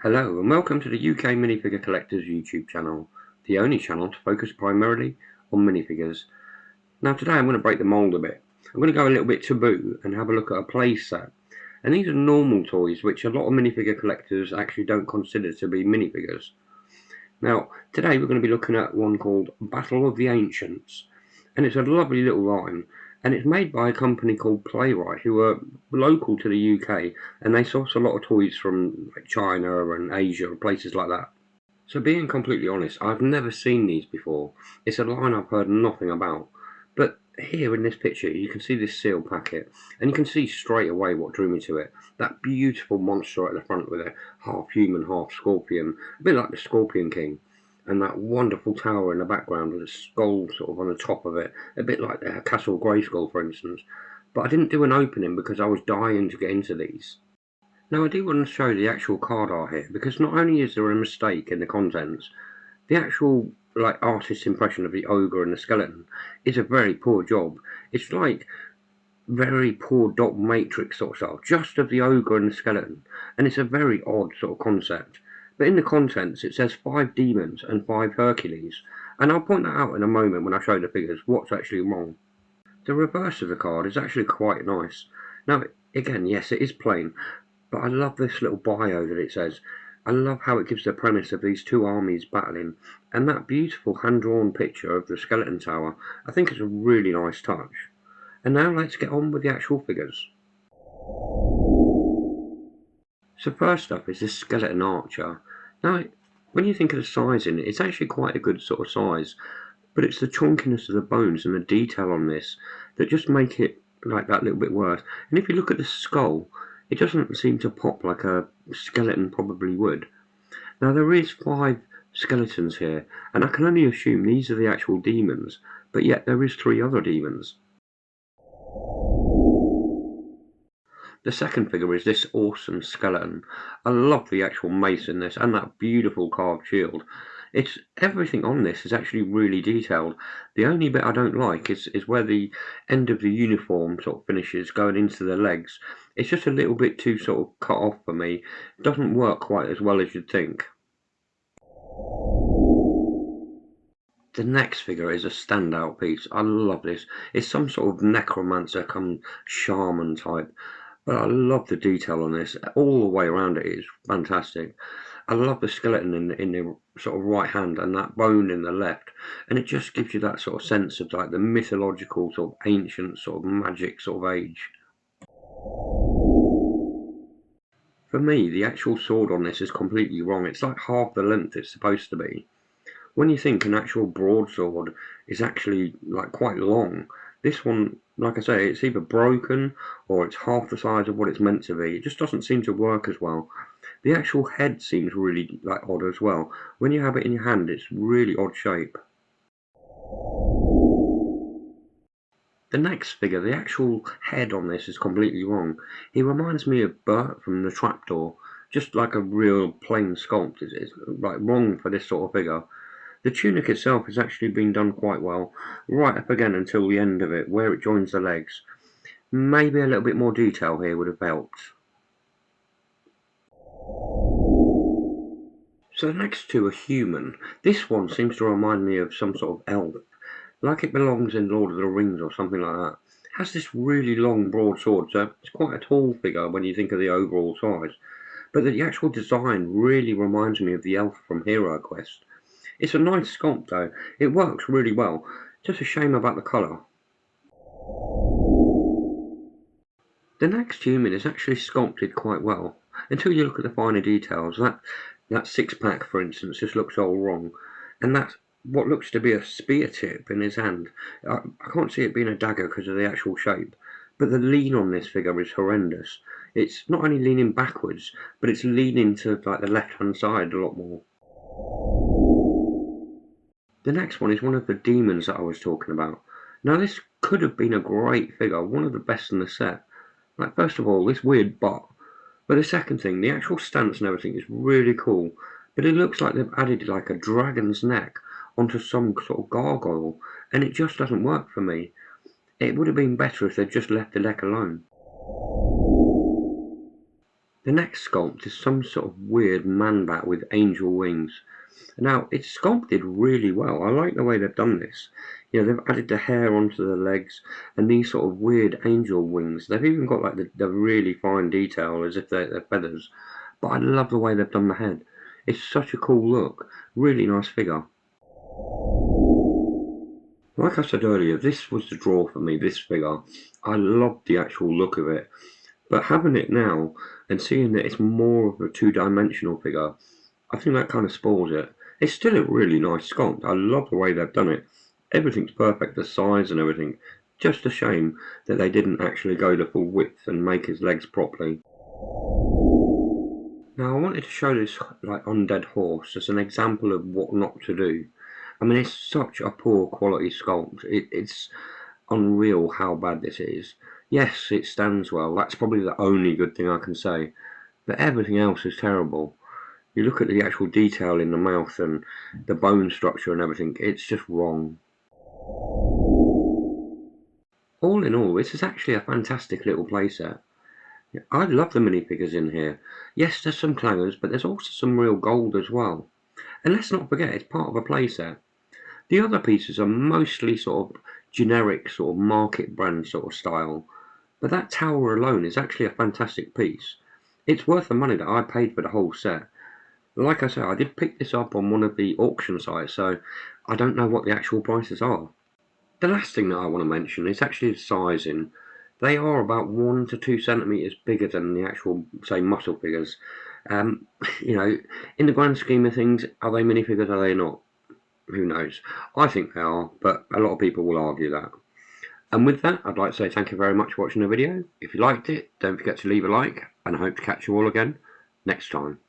Hello and welcome to the UK Minifigure Collectors YouTube channel, the only channel to focus primarily on minifigures. Now today I'm going to break the mould a bit. I'm going to go a little bit taboo and have a look at a playset. And these are normal toys which a lot of minifigure collectors actually don't consider to be minifigures. Now today we're going to be looking at one called Battle of the Ancients. And it's a lovely little line. And it's made by a company called PlayWrite, who are local to the UK, and they source a lot of toys from like China and Asia and places like that. So being completely honest, I've never seen these before. It's a line I've heard nothing about. But here in this picture, you can see this seal packet, and you can see straight away what drew me to it. That beautiful monster at the front with a half human, half scorpion, a bit like the Scorpion King. And that wonderful tower in the background with a skull sort of on the top of it, a bit like the Castle Grayskull, for instance. But I didn't do an opening because I was dying to get into these. Now I do want to show the actual card art here, because not only is there a mistake in the contents, the actual artist's impression of the ogre and the skeleton is a very poor job. It's like very poor dot matrix sort of style, just of the ogre and the skeleton, and it's a very odd sort of concept. But in the contents it says 5 demons and 5 Hercules, and I'll point that out in a moment when I show the figures what's actually wrong. The reverse of the card is actually quite nice. Now again, yes, it is plain, but I love this little bio that it says. I love how it gives the premise of these two armies battling, and that beautiful hand-drawn picture of the skeleton tower I think is a really nice touch. And now let's get on with the actual figures. So first up is this skeleton archer. Now when you think of the sizing, it's actually quite a good sort of size, but it's the chunkiness of the bones and the detail on this that just make it like that little bit worse. And if you look at the skull, it doesn't seem to pop like a skeleton probably would. Now there is 5 skeletons here, and I can only assume these are the actual demons, but yet there is 3 other demons. The second figure is this awesome skeleton. I love the actual mace in this and that beautiful carved shield. It's everything on this is actually really detailed. The only bit I don't like is where the end of the uniform sort of finishes going into the legs. It's just a little bit too sort of cut off for me. It doesn't work quite as well as you'd think. The next figure is a standout piece. I love this. It's some sort of necromancer come shaman type. But I love the detail on this. All the way around it is fantastic. I love the skeleton in the sort of right hand and that bone in the left, and it just gives you that sort of sense of like the mythological sort of ancient sort of magic sort of age. For me, the actual sword on this is completely wrong. It's like half the length it's supposed to be. When you think an actual broadsword is actually like quite long, this one, like I say, it's either broken or it's half the size of what it's meant to be. It just doesn't seem to work as well. The actual head seems really like odd as well. When you have it in your hand, it's really odd shape. The next figure, the actual head on this is completely wrong. He reminds me of Bert from the Trapdoor, just like a real plain sculpt. It's like wrong for this sort of figure. The tunic itself has actually been done quite well, right up again until the end of it, where it joins the legs. Maybe a little bit more detail here would have helped. So the next two are human. This one seems to remind me of some sort of elf, like it belongs in Lord of the Rings or something like that. It has this really long broad sword, so it's quite a tall figure when you think of the overall size. But the actual design really reminds me of the elf from Hero Quest. It's a nice sculpt though, it works really well, just a shame about the colour. The next human is actually sculpted quite well, until you look at the finer details. That six-pack, for instance, just looks all wrong, and that's what looks to be a spear tip in his hand. I can't see it being a dagger because of the actual shape, but the lean on this figure is horrendous. It's not only leaning backwards, but it's leaning to like the left-hand side a lot more. The next one is one of the demons that I was talking about. Now this could have been a great figure, one of the best in the set. Like first of all, this weird butt. But the second thing, the actual stance and everything is really cool. But it looks like they've added like a dragon's neck onto some sort of gargoyle, and it just doesn't work for me. It would have been better if they'd just left the neck alone. The next sculpt is some sort of weird man bat with angel wings. Now, it's sculpted really well. I like the way they've done this. They've added the hair onto the legs and these sort of weird angel wings. They've even got like the really fine detail as if they're feathers. But I love the way they've done the head. It's such a cool look. Really nice figure. Like I said earlier, this was the draw for me, this figure. I loved the actual look of it. But having it now and seeing that it's more of a two-dimensional figure, I think that kind of spoils it. It's still a really nice sculpt. I love the way they've done it. Everything's perfect, the size and everything. Just a shame that they didn't actually go the full width and make his legs properly. Now I wanted to show this like undead horse as an example of what not to do. I mean, it's such a poor quality sculpt. It's unreal how bad this is. Yes, it stands well. That's probably the only good thing I can say. But everything else is terrible. You look at the actual detail in the mouth and the bone structure and everything, it's just wrong. All in all, this is actually a fantastic little playset. I love the minifigures in here. Yes, there's some clangers, but there's also some real gold as well. And let's not forget, it's part of a playset. The other pieces are mostly sort of generic, sort of market brand sort of style. But that tower alone is actually a fantastic piece. It's worth the money that I paid for the whole set. Like I say, I did pick this up on one of the auction sites, so I don't know what the actual prices are. The last thing that I want to mention is actually the sizing. They are about 1 to 2 centimeters bigger than the actual, say, muscle figures. Um, you know, in the grand scheme of things, are they minifigures? Are they not? Who knows? I think they are, but a lot of people will argue that. And with that, I'd like to say thank you very much for watching the video. If you liked it, don't forget to leave a like, and I hope to catch you all again next time.